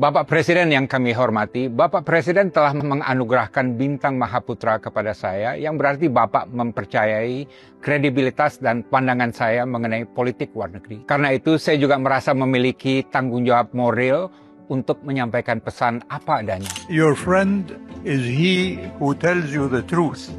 Bapak Presiden yang kami hormati, Bapak Presiden telah menganugerahkan bintang Mahaputra kepada saya, yang berarti Bapak mempercayai kredibilitas dan pandangan saya mengenai politik luar negeri. Karena itu, saya juga merasa memiliki tanggung jawab moral untuk menyampaikan pesan apa adanya. Your friend is he who tells you the truth,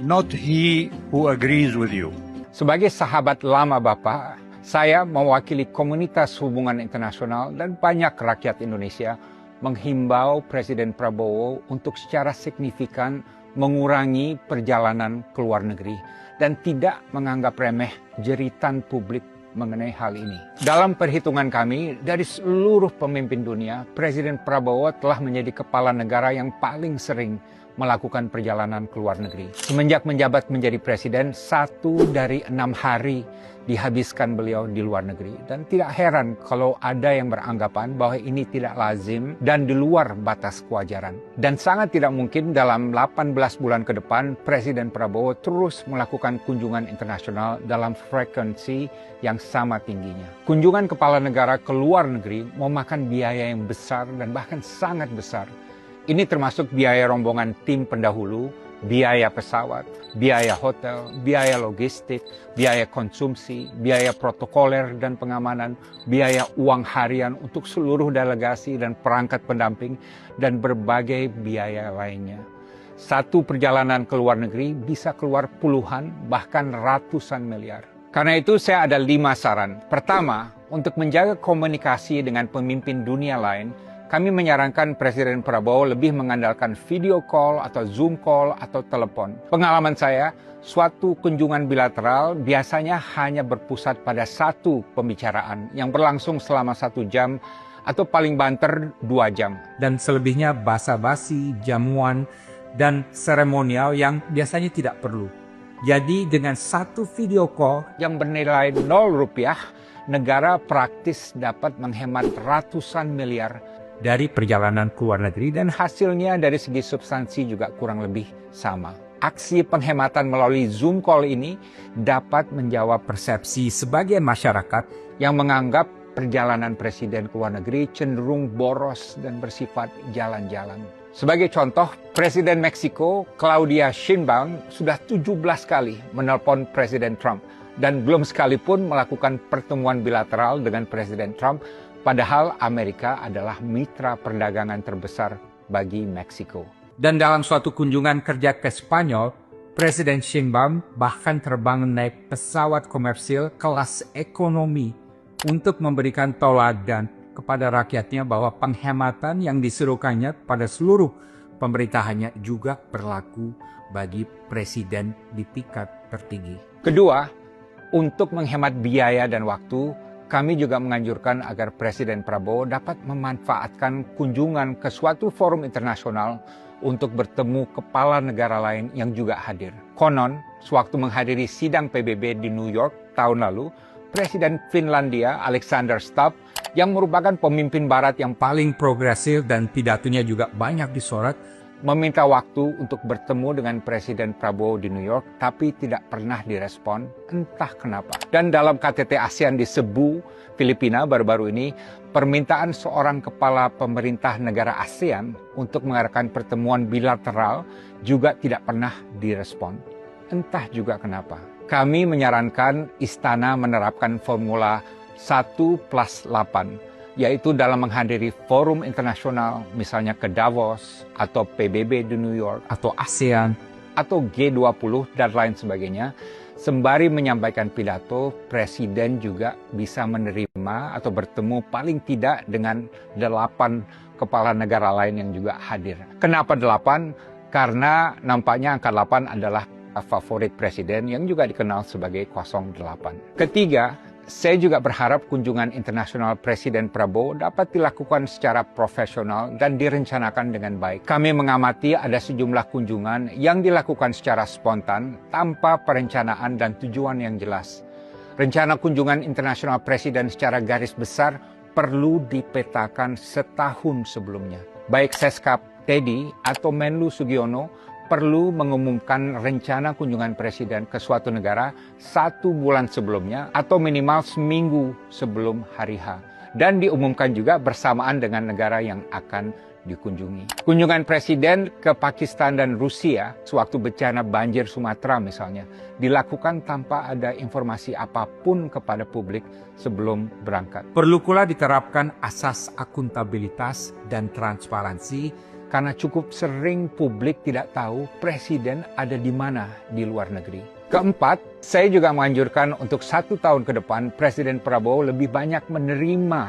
not he who agrees with you. Sebagai sahabat lama Bapak, saya mewakili komunitas hubungan internasional dan banyak rakyat Indonesia menghimbau Presiden Prabowo untuk secara signifikan mengurangi perjalanan ke luar negeri dan tidak menganggap remeh jeritan publik mengenai hal ini. Dalam perhitungan kami, dari seluruh pemimpin dunia, Presiden Prabowo telah menjadi kepala negara yang paling sering melakukan perjalanan ke luar negeri. Semenjak menjabat menjadi presiden, 1 dari 6 hari dihabiskan beliau di luar negeri. Dan tidak heran kalau ada yang beranggapan bahwa ini tidak lazim dan di luar batas kewajaran. Dan sangat tidak mungkin dalam 18 bulan ke depan, Presiden Prabowo terus melakukan kunjungan internasional dalam frekuensi yang sama tingginya. Kunjungan kepala negara ke luar negeri memakan biaya yang besar dan bahkan sangat besar. Ini termasuk biaya rombongan tim pendahulu, biaya pesawat, biaya hotel, biaya logistik, biaya konsumsi, biaya protokoler dan pengamanan, biaya uang harian untuk seluruh delegasi dan perangkat pendamping, dan berbagai biaya lainnya. Satu perjalanan ke luar negeri bisa keluar puluhan, bahkan ratusan miliar. Karena itu saya ada 5 saran. Pertama, untuk menjaga komunikasi dengan pemimpin dunia lain, kami menyarankan Presiden Prabowo lebih mengandalkan video call atau Zoom call atau telepon. Pengalaman saya, suatu kunjungan bilateral biasanya hanya berpusat pada satu pembicaraan yang berlangsung selama 1 jam atau paling banter 2 jam. Dan selebihnya basa-basi, jamuan, dan seremonial yang biasanya tidak perlu. Jadi dengan satu video call yang bernilai Rp0, negara praktis dapat menghemat ratusan miliar dari perjalanan ke luar negeri, dan hasilnya dari segi substansi juga kurang lebih sama. Aksi penghematan melalui Zoom call ini dapat menjawab persepsi sebagian masyarakat yang menganggap perjalanan presiden ke luar negeri cenderung boros dan bersifat jalan-jalan. Sebagai contoh, Presiden Meksiko Claudia Sheinbaum sudah 17 kali menelpon Presiden Trump dan belum sekalipun melakukan pertemuan bilateral dengan Presiden Trump, padahal Amerika adalah mitra perdagangan terbesar bagi Meksiko. Dan dalam suatu kunjungan kerja ke Spanyol, Presiden Sheinbaum bahkan terbang naik pesawat komersil kelas ekonomi untuk memberikan teladan kepada rakyatnya bahwa penghematan yang diserukannya pada seluruh pemerintahannya juga berlaku bagi presiden di tingkat tertinggi. Kedua, untuk menghemat biaya dan waktu, kami juga menganjurkan agar Presiden Prabowo dapat memanfaatkan kunjungan ke suatu forum internasional untuk bertemu kepala negara lain yang juga hadir. Konon, sewaktu menghadiri sidang PBB di New York tahun lalu, Presiden Finlandia Alexander Stubb, yang merupakan pemimpin barat yang paling progresif dan pidatonya juga banyak disorot, meminta waktu untuk bertemu dengan Presiden Prabowo di New York, tapi tidak pernah direspon, entah kenapa. Dan dalam KTT ASEAN di Cebu, Filipina baru-baru ini, permintaan seorang kepala pemerintah negara ASEAN untuk mengadakan pertemuan bilateral juga tidak pernah direspon. Entah juga kenapa. Kami menyarankan istana menerapkan formula 1+8, yaitu dalam menghadiri forum internasional, misalnya ke Davos, atau PBB di New York, atau ASEAN, atau G20, dan lain sebagainya. Sembari menyampaikan pidato, Presiden juga bisa menerima atau bertemu paling tidak dengan 8 kepala negara lain yang juga hadir. Kenapa 8? Karena nampaknya angka 8 adalah favorit Presiden yang juga dikenal sebagai 08. Ketiga, saya juga berharap kunjungan internasional Presiden Prabowo dapat dilakukan secara profesional dan direncanakan dengan baik. Kami mengamati ada sejumlah kunjungan yang dilakukan secara spontan tanpa perencanaan dan tujuan yang jelas. Rencana kunjungan internasional Presiden secara garis besar perlu dipetakan setahun sebelumnya. Baik Seskap Teddy atau Menlu Sugiono perlu mengumumkan rencana kunjungan presiden ke suatu negara 1 bulan sebelumnya atau minimal seminggu sebelum hari H. dan diumumkan juga bersamaan dengan negara yang akan dikunjungi. Kunjungan Presiden ke Pakistan dan Rusia sewaktu bencana banjir Sumatera misalnya dilakukan tanpa ada informasi apapun kepada publik sebelum berangkat. Perlu pula diterapkan asas akuntabilitas dan transparansi Karena cukup sering publik tidak tahu Presiden ada di mana di luar negeri. Keempat, saya juga menganjurkan untuk 1 tahun ke depan Presiden Prabowo lebih banyak menerima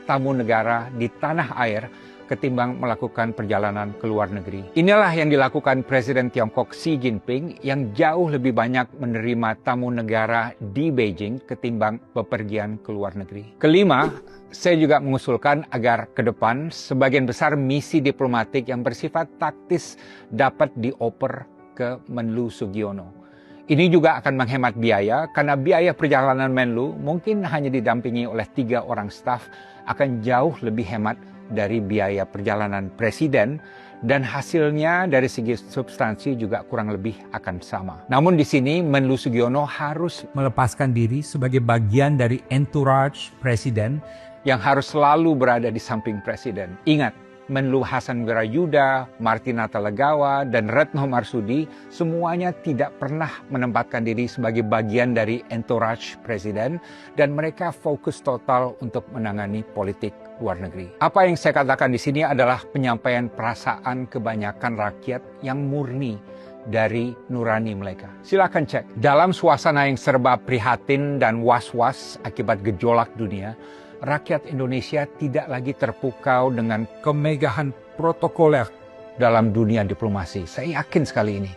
tamu negara di tanah air ketimbang melakukan perjalanan ke luar negeri. Inilah yang dilakukan Presiden Tiongkok Xi Jinping yang jauh lebih banyak menerima tamu negara di Beijing ketimbang bepergian ke luar negeri. Kelima, saya juga mengusulkan agar ke depan sebagian besar misi diplomatik yang bersifat taktis dapat dioper ke Menlu Sugiono. Ini juga akan menghemat biaya karena biaya perjalanan Menlu mungkin hanya didampingi oleh 3 orang staf akan jauh lebih hemat dari biaya perjalanan Presiden dan hasilnya dari segi substansi juga kurang lebih akan sama. Namun di sini Menlu Sugiono harus melepaskan diri sebagai bagian dari entourage Presiden yang harus selalu berada di samping Presiden. Ingat, Menlu Hasan Wirayuda, Martina Talagawa, dan Retno Marsudi semuanya tidak pernah menempatkan diri sebagai bagian dari entourage Presiden dan mereka fokus total untuk menangani politik luar negeri. Apa yang saya katakan di sini adalah penyampaian perasaan kebanyakan rakyat yang murni dari nurani mereka. Silakan cek. Dalam suasana yang serba prihatin dan was-was akibat gejolak dunia, rakyat Indonesia tidak lagi terpukau dengan kemegahan protokoler dalam dunia diplomasi. Saya yakin sekali ini.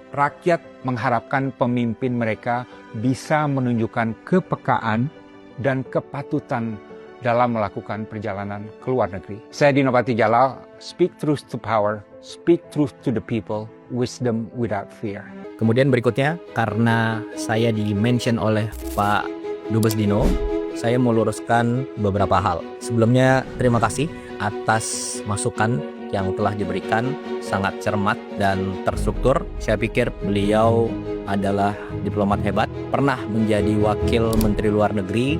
Rakyat mengharapkan pemimpin mereka bisa menunjukkan kepekaan dan kepatutan dalam melakukan perjalanan ke luar negeri. Saya Dino Patijalal, speak truth to power, speak truth to the people, wisdom without fear. Kemudian berikutnya, karena saya di-mention oleh Pak Dubes Dino, saya mau luruskan beberapa hal. Sebelumnya, terima kasih atas masukan yang telah diberikan, sangat cermat dan terstruktur. Saya pikir beliau adalah diplomat hebat, pernah menjadi wakil Menteri Luar Negeri,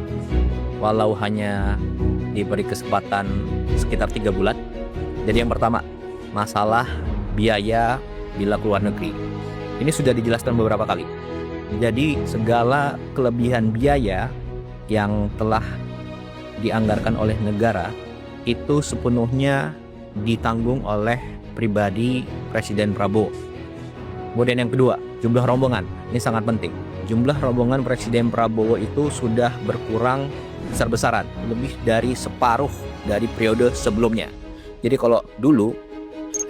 walau hanya diberi kesempatan sekitar 3 bulan. Jadi yang pertama, masalah biaya bila ke luar negeri. Ini sudah dijelaskan beberapa kali. Jadi segala kelebihan biaya yang telah dianggarkan oleh negara itu sepenuhnya ditanggung oleh pribadi Presiden Prabowo. Kemudian yang kedua, jumlah rombongan. Ini sangat penting. Jumlah rombongan Presiden Prabowo itu sudah berkurang besar-besaran, lebih dari separuh dari periode sebelumnya. Jadi kalau dulu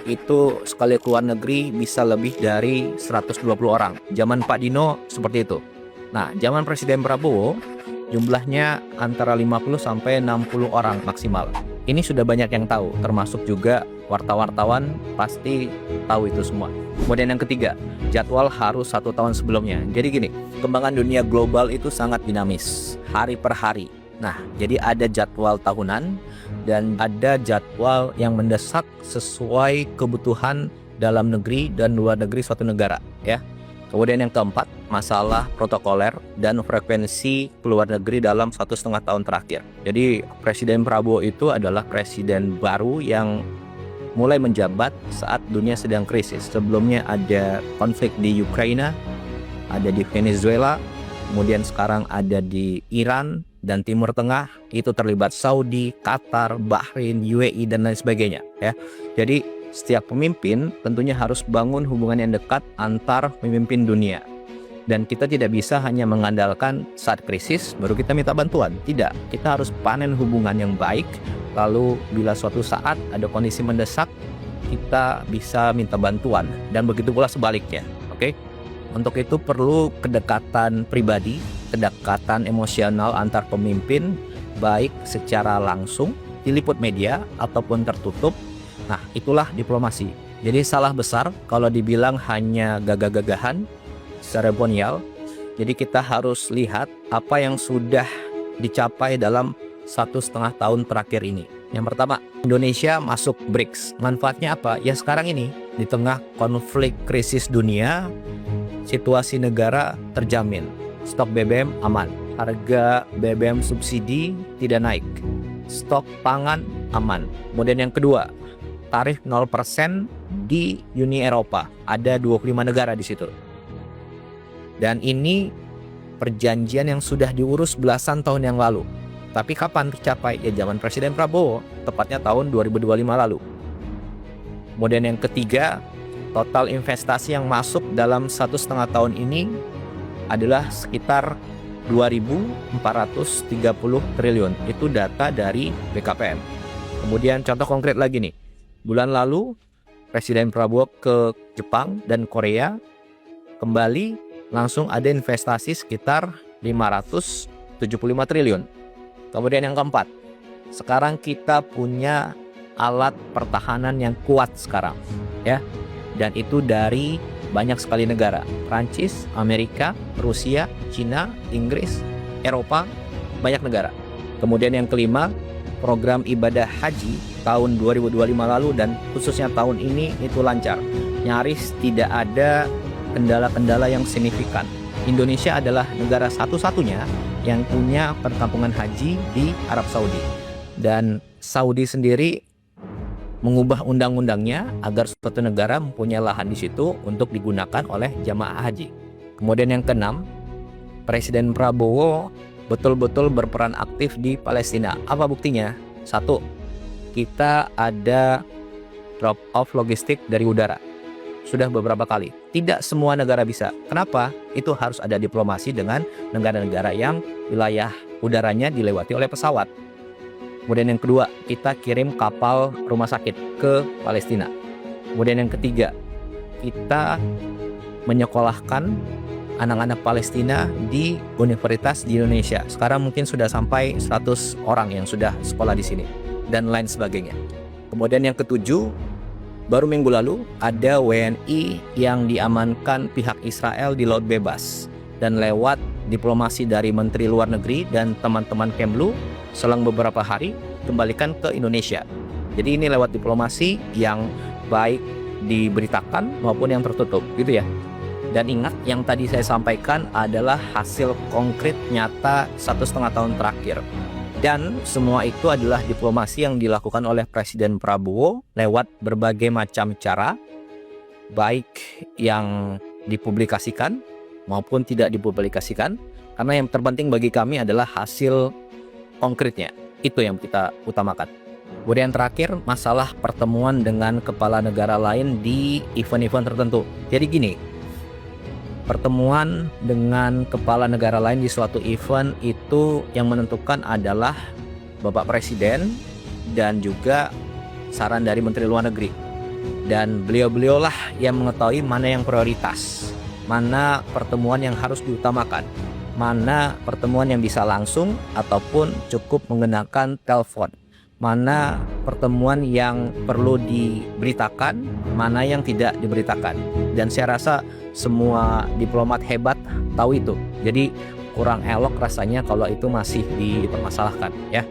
itu sekali keluar negeri bisa lebih dari 120 orang. Zaman Pak Dino seperti itu. Nah, zaman Presiden Prabowo jumlahnya antara 50 sampai 60 orang maksimal. Ini sudah banyak yang tahu, termasuk juga wartawan pasti tahu itu semua. Kemudian yang ketiga, jadwal harus 1 tahun sebelumnya. Jadi gini, perkembangan dunia global itu sangat dinamis, hari per hari. Nah, jadi ada jadwal tahunan dan ada jadwal yang mendesak sesuai kebutuhan dalam negeri dan luar negeri suatu negara, ya. Kemudian yang keempat, masalah protokoler dan frekuensi keluar negeri dalam 1,5 tahun terakhir. Jadi Presiden Prabowo itu adalah presiden baru yang mulai menjabat saat dunia sedang krisis. Sebelumnya ada konflik di Ukraina, ada di Venezuela, kemudian sekarang ada di Iran dan Timur Tengah, itu terlibat Saudi, Qatar, Bahrain, UAE dan lain sebagainya, ya. Jadi setiap pemimpin tentunya harus bangun hubungan yang dekat antar pemimpin dunia. Dan kita tidak bisa hanya mengandalkan saat krisis baru kita minta bantuan. Tidak, kita harus panen hubungan yang baik. Lalu bila suatu saat ada kondisi mendesak, kita bisa minta bantuan. Dan begitu pula sebaliknya, oke? Untuk itu perlu kedekatan pribadi, kedekatan emosional antar pemimpin, baik secara langsung, diliput media, ataupun tertutup. Nah, itulah diplomasi. Jadi salah besar kalau dibilang hanya gagah-gagahan, seremonial. Jadi kita harus lihat apa yang sudah dicapai dalam 1,5 tahun terakhir ini. Yang pertama, Indonesia masuk BRICS. Manfaatnya apa? Ya sekarang ini, di tengah konflik krisis dunia, situasi negara terjamin. Stok BBM aman. Harga BBM subsidi tidak naik. stok pangan aman. Kemudian yang kedua, tarif 0% di Uni Eropa. Ada 25 negara di situ. Dan ini perjanjian yang sudah diurus belasan tahun yang lalu. Tapi kapan tercapai? Ya zaman Presiden Prabowo, tepatnya tahun 2025 lalu. Kemudian yang ketiga, total investasi yang masuk dalam 1,5 tahun ini adalah sekitar 2.430 triliun. Itu data dari BKPM. Kemudian contoh konkret lagi nih. Bulan lalu Presiden Prabowo ke Jepang dan Korea, kembali langsung ada investasi sekitar 575 triliun. Kemudian yang keempat, sekarang kita punya alat pertahanan yang kuat sekarang, ya. Dan itu dari banyak sekali negara. Prancis, Amerika, Rusia, Cina, Inggris, Eropa, banyak negara. Kemudian yang kelima, program ibadah haji tahun 2025 lalu dan khususnya tahun ini itu lancar. Nyaris tidak ada kendala-kendala yang signifikan. Indonesia adalah negara satu-satunya yang punya perkampungan haji di Arab Saudi. Dan Saudi sendiri mengubah undang-undangnya agar suatu negara mempunyai lahan di situ untuk digunakan oleh jamaah haji. Kemudian yang keenam, Presiden Prabowo betul-betul berperan aktif di Palestina. Apa buktinya? Satu, kita ada drop off logistik dari udara. Sudah beberapa kali. Tidak semua negara bisa. Kenapa? Itu harus ada diplomasi dengan negara-negara yang wilayah udaranya dilewati oleh pesawat. Kemudian yang kedua, kita kirim kapal rumah sakit ke Palestina. Kemudian yang ketiga, kita menyekolahkan anak-anak Palestina di universitas di Indonesia. Sekarang mungkin sudah sampai 100 orang yang sudah sekolah di sini dan lain sebagainya. Kemudian yang ketujuh, baru minggu lalu ada WNI yang diamankan pihak Israel di Laut Bebas, dan lewat diplomasi dari Menteri Luar Negeri dan teman-teman Kemlu, selang beberapa hari kembalikan ke Indonesia. Jadi ini lewat diplomasi yang baik diberitakan maupun yang tertutup, gitu ya. Dan ingat, yang tadi saya sampaikan adalah hasil konkret nyata 1,5 tahun terakhir. Dan semua itu adalah diplomasi yang dilakukan oleh Presiden Prabowo lewat berbagai macam cara, baik yang dipublikasikan maupun tidak dipublikasikan. Karena yang terpenting bagi kami adalah hasil konkretnya. Itu yang kita utamakan. Kemudian terakhir, masalah pertemuan dengan kepala negara lain di event-event tertentu. Jadi gini, pertemuan dengan kepala negara lain di suatu event itu yang menentukan adalah Bapak Presiden dan juga saran dari Menteri Luar Negeri. Dan beliau-beliaulah yang mengetahui mana yang prioritas, mana pertemuan yang harus diutamakan, mana pertemuan yang bisa langsung ataupun cukup menggunakan telepon, mana pertemuan yang perlu diberitakan, mana yang tidak diberitakan. Dan saya rasa semua diplomat hebat tahu itu. Jadi kurang elok rasanya kalau itu masih dipermasalahkan, ya.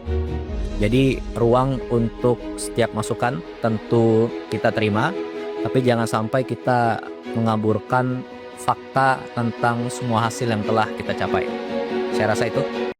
Jadi ruang untuk setiap masukan tentu kita terima, tapi jangan sampai kita mengaburkan fakta tentang semua hasil yang telah kita capai. Saya rasa itu.